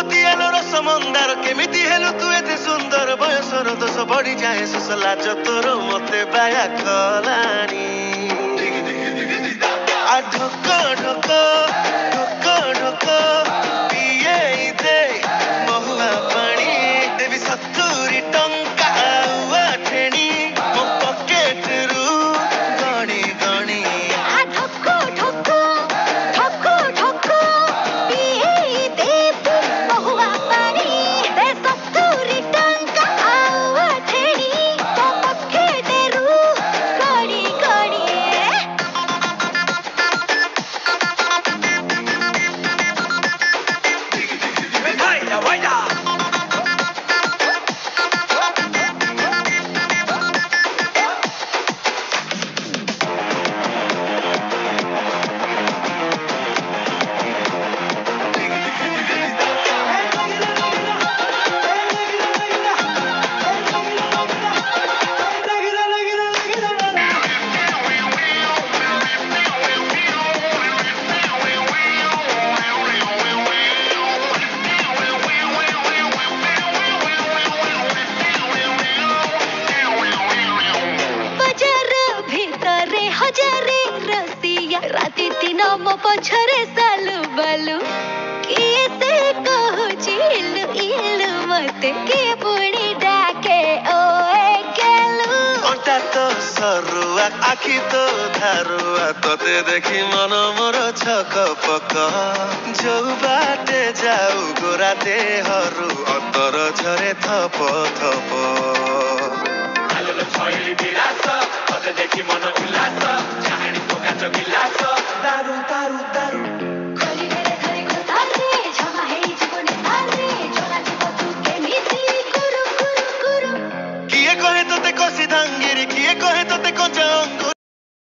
ଫୁଟି ହେଲୁ ରସ ମନ୍ଦାର କେମିତି ହେଲୁ ତୁ ଏତେ ସୁନ୍ଦର ବୟସର ଦୋଷ ବଢି ଯାଏ ଶୋଷ ଲାଜ ତୋର ମତେ ବାୟା କଲାଣି ଆ ଢୋକ ଢୋକ ଢୋକ ଢୋକ ପିଏଇ ଦେ ମହୁଆ ପାଣି ଦେବି 70 ଟଙ୍କା ଆଉ ଆଠେଣି ମୋ ପକେଟରୁ ଗଣି ଗଣି राती दिन मो पछरे सालु बालु किए से कहूची इलु इलु मते के पुणी डाके ओए गेलु अंटा तो सरुआ आखी तो धारुआ तोते देखी मन मोर छक पक जो बाटे जाऊ गोरा देहरु अतर झरे थप थप आलोलो छइली बिलास तोते देखी मन उल्लास चाहणी तो काच गिलास दारू दारू दारू